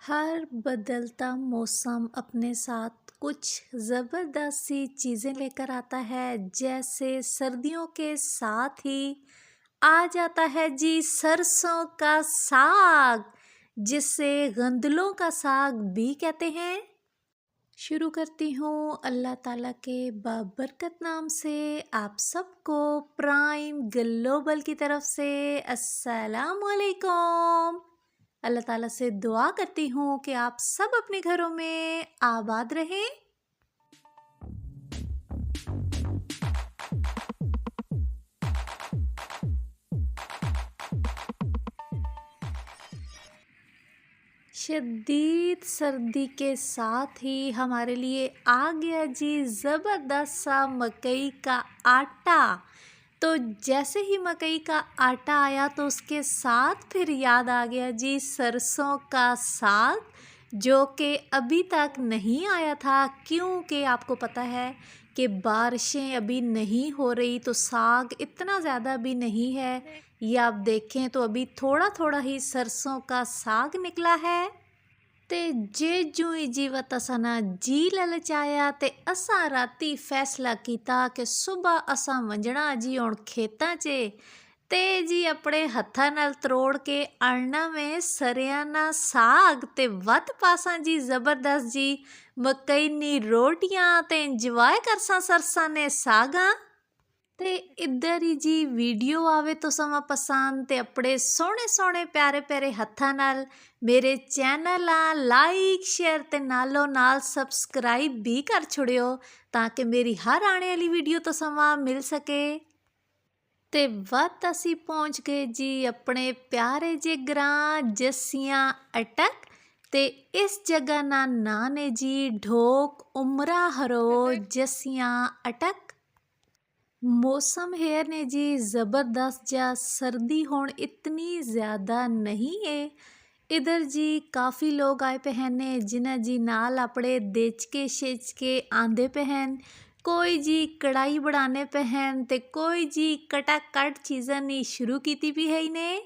हर बदलता मौसम अपने साथ कुछ ज़बरदस्त सी चीज़ें लेकर आता है। जैसे सर्दियों के साथ ही आ जाता है जी सरसों का साग, जिसे गंदलों का साग भी कहते हैं। शुरू करती हूँ अल्लाह ताला के बाबरकत नाम से। आप सबको प्राइम ग्लोबल की तरफ से अस्सलाम वालेकुम। अल्लाह ताला से दुआ करती हूँ कि आप सब अपने घरों में आबाद रहें। शदीद सर्दी के साथ ही हमारे लिए आ गया जी ज़बरदस्त सा मकई का आटा। तो जैसे ही मकई का आटा आया तो उसके साथ फिर याद आ गया जी सरसों का साग, जो कि अभी तक नहीं आया था, क्योंकि आपको पता है कि बारिशें अभी नहीं हो रही तो साग इतना ज़्यादा भी नहीं है। ये आप देखें तो अभी थोड़ा थोड़ा ही सरसों का साग निकला है। ते जे जूई जीवत असा ना जी ललचाया ते असा राती फैसला किया कि सुबह असा वंजना जी हुण खेतां 'च ते जी अपने हत्थां नाल तरोड़ के आलना में सरियां ना साग ते वत पासा जी ज़बरदस्त जी मकई नी रोटियां ते इंजॉय करसा सरसा ने सागां। ते इधर ही जी वीडियो आवे तो समा पसंद ते अपने सोहने सोहने प्यारे प्यारे हत्थां नाल मेरे चैनल लाइक शेयर ते नालों नाल सबसक्राइब भी कर छुड़ियो, ताकि मेरी हर आने वाली वीडियो तो समा मिल सके। ते वत असी पहुंच गए जी अपने प्यारे जे ग्रां जसियां अटक। ते इस जगह ना नाम है जी ढोक उमरा हरो जसियां अटक। मौसम हेयर ने जी ज़बरदस्त जा सर्दी होण इतनी ज़्यादा नहीं है। इधर जी काफ़ी लोग आए पे हैं ने जिन्हें जी नाल अपने देचके शेचके आंदे पे हैं। कोई जी कढ़ाई बढ़ाने पे हैं ते कोई जी कटा कट चीज़ें नहीं शुरू की भी है इन्हें।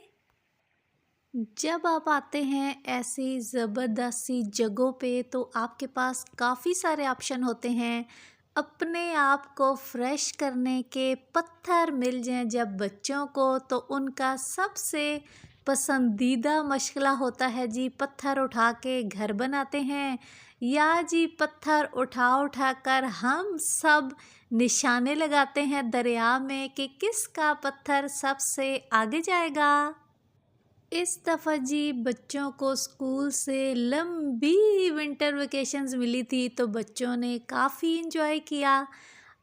जब आप आते हैं ऐसी ज़बरदस्त सी जगहों पे तो आपके पास काफ़ी सारे ऑप्शन होते हैं। अपने आप को फ्रेश करने के पत्थर मिल जाएं जब बच्चों को, तो उनका सबसे पसंदीदा मशगला होता है जी पत्थर उठा के घर बनाते हैं, या जी पत्थर उठा उठा कर हम सब निशाने लगाते हैं दरिया में कि किसका पत्थर सबसे आगे जाएगा। इस दफ़ा जी बच्चों को स्कूल से लंबी विंटर वेकेशंस मिली थी तो बच्चों ने काफ़ी इंजॉय किया।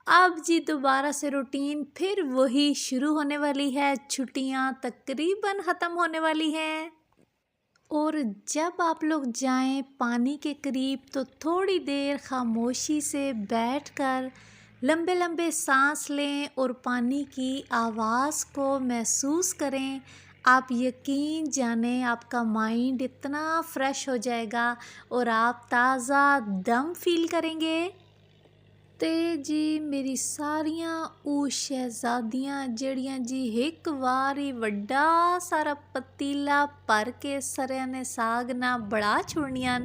अब जी दोबारा से रूटीन फिर वही शुरू होने वाली है, छुट्टियां तकरीबन ख़त्म होने वाली हैं। और जब आप लोग जाएं पानी के करीब तो थोड़ी देर खामोशी से बैठकर लंबे लंबे सांस लें और पानी की आवाज़ को महसूस करें। आप यकीन जाने आपका माइंड इतना फ्रेश हो जाएगा और आप ताज़ा दम फील करेंगे। ते जी मेरी सारियां ऊ शहजादियां जड़ियां जी एक बार ही वड्डा सारा पतीला भर के सरिया ने साग ना बड़ा छुड़नियां।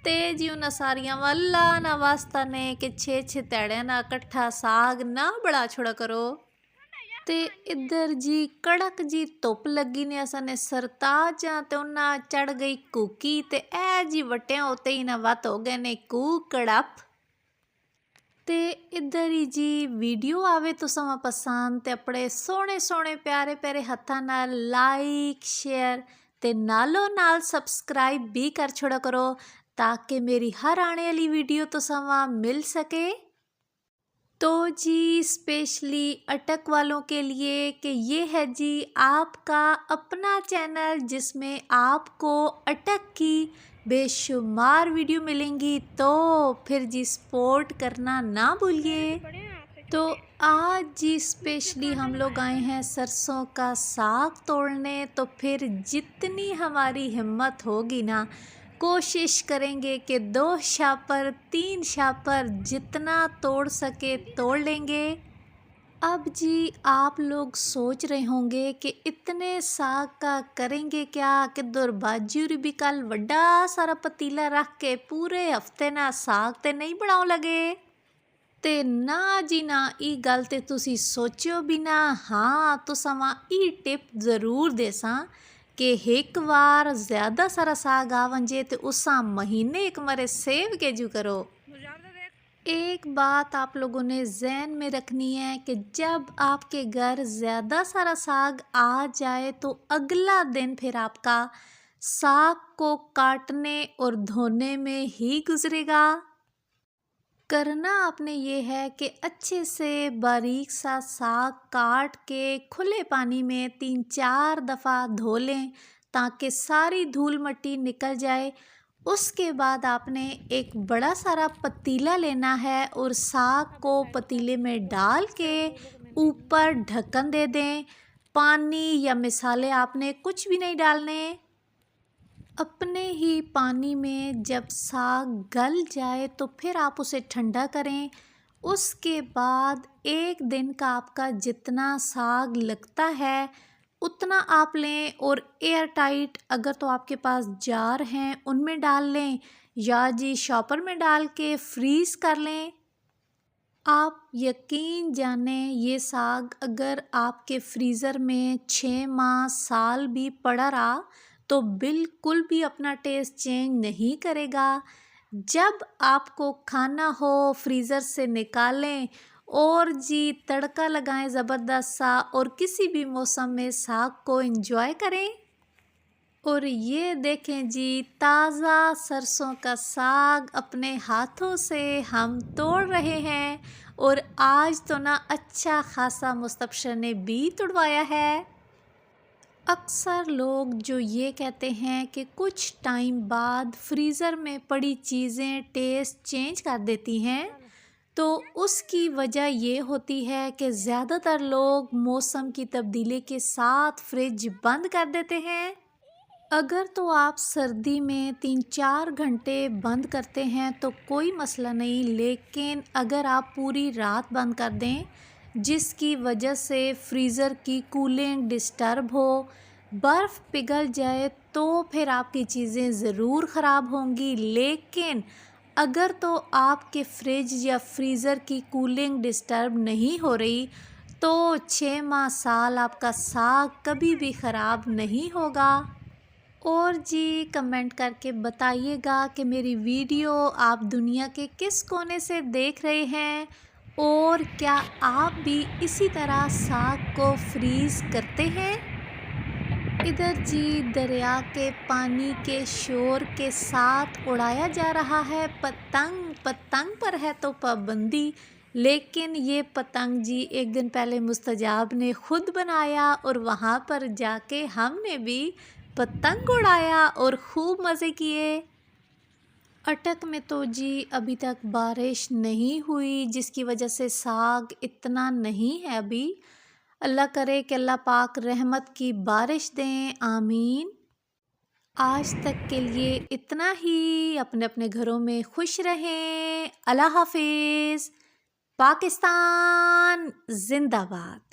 ते जी उन्हें सारियां वाला ना वास्ता ने कि छे छे तैड़िया ना कट्ठा साग ना बड़ा छुड़ा करो। ते इधर जी कड़क जी धुप लगी ने असा ने सरताज ते उन्ना चढ़ गई कुकी ते ए जी वटिया होते ही ना वत हो गए ने कू कड़प। ते इधर ही जी वीडियो आवे तो समा पसंद ते अपने सोहने सोहने प्यारे प्यारे हत्थां नाल लाइक शेयर ते नालों नाल सब्सक्राइब भी कर छोड़ा करो, ताकि मेरी हर आने वाली वीडियो तो समा मिल सके। तो जी स्पेशली अटक वालों के लिए कि ये है जी आपका अपना चैनल जिसमें आपको अटक की बेशुमार वीडियो मिलेंगी, तो फिर जी सपोर्ट करना ना भूलिए। तो आज जी स्पेशली हम लोग आए हैं सरसों का साग तोड़ने, तो फिर जितनी हमारी हिम्मत होगी ना कोशिश करेंगे कि 2 शापर 3 शापर जितना तोड़ सके तोड़ लेंगे। اب جی آپ لوگ سوچ رہے ہوں گے کہ اتنے ساگ کا کریں گے کیا کہ درباجور بھی کل وڈا سارا پتیلا رکھ کے پورے ہفتے نہ ساگ تے نہیں بناؤ لگے تے نا جی نا ای گل تے تسی سوچو بھی نا ہاں تو سما ای ٹپ ضرور دیساں کہ ایک وار زیادہ سارا ساگ آ ونجے تے اساں مہینے ایک مرے سیو کے جو کرو۔ ایک بات آپ لوگوں نے ذہن میں رکھنی ہے کہ جب آپ کے گھر زیادہ سارا ساگ آ جائے تو اگلا دن پھر آپ کا ساگ کو کاٹنے اور دھونے میں ہی گزرے گا۔ کرنا آپ نے یہ ہے کہ اچھے سے باریک سا ساگ کاٹ کے کھلے پانی میں 3-4 دفعہ دھو لیں تاکہ ساری دھول مٹی نکل جائے۔ اس کے بعد آپ نے ایک بڑا سارا پتیلا لینا ہے اور ساگ کو پتیلے میں ڈال کے اوپر ڈھکن دے دیں۔ پانی یا مسالے آپ نے کچھ بھی نہیں ڈالنے۔ اپنے ہی پانی میں جب ساگ گل جائے تو پھر آپ اسے ٹھنڈا کریں۔ اس کے بعد ایک دن کا آپ کا جتنا ساگ لگتا ہے اتنا آپ لیں اور ایئر ٹائٹ اگر تو آپ کے پاس جار ہیں ان میں ڈال لیں یا جی شاپر میں ڈال کے فریز کر لیں۔ آپ یقین جانیں یہ ساگ اگر آپ کے فریزر میں 6 ماہ سال بھی پڑا رہا تو بالکل بھی اپنا ٹیسٹ چینج نہیں کرے گا۔ جب آپ کو کھانا ہو فریزر سے نکالیں اور جی تڑکا لگائیں زبردست سا اور کسی بھی موسم میں ساگ کو انجوائے کریں۔ اور یہ دیکھیں جی تازہ سرسوں کا ساگ اپنے ہاتھوں سے ہم توڑ رہے ہیں اور آج تو نا اچھا خاصا مستبشر نے بھی توڑوایا ہے۔ اکثر لوگ جو یہ کہتے ہیں کہ کچھ ٹائم بعد فریزر میں پڑی چیزیں ٹیسٹ چینج کر دیتی ہیں تو اس کی وجہ یہ ہوتی ہے کہ زیادہ تر لوگ موسم کی تبدیلی کے ساتھ فریج بند کر دیتے ہیں۔ اگر تو آپ سردی میں 3-4 گھنٹے بند کرتے ہیں تو کوئی مسئلہ نہیں، لیکن اگر آپ پوری رات بند کر دیں جس کی وجہ سے فریزر کی کولنگ ڈسٹرب ہو، برف پگھل جائے تو پھر آپ کی چیزیں ضرور خراب ہوں گی۔ لیکن اگر تو آپ کے فریج یا فریزر کی کولنگ ڈسٹرب نہیں ہو رہی تو 6 ماہ سال آپ کا ساگ کبھی بھی خراب نہیں ہوگا۔ اور جی کمنٹ کر کے بتائیے گا کہ میری ویڈیو آپ دنیا کے کس کونے سے دیکھ رہے ہیں اور کیا آپ بھی اسی طرح ساگ کو فریز کرتے ہیں۔ ادھر جی دریا کے پانی کے شور کے ساتھ اڑایا جا رہا ہے پتنگ۔ پتنگ پر ہے تو پابندی، لیکن یہ پتنگ جی ایک دن پہلے مستجاب نے خود بنایا اور وہاں پر جا کے ہم نے بھی پتنگ اڑایا اور خوب مزے کیے۔ اٹک میں تو جی ابھی تک بارش نہیں ہوئی جس کی وجہ سے ساگ اتنا نہیں ہے ابھی۔ اللہ کرے کہ اللہ پاک رحمت کی بارش دیں، آمین۔ آج تک کے لیے اتنا ہی، اپنے اپنے گھروں میں خوش رہیں۔ اللہ حافظ۔ پاکستان زندہ باد۔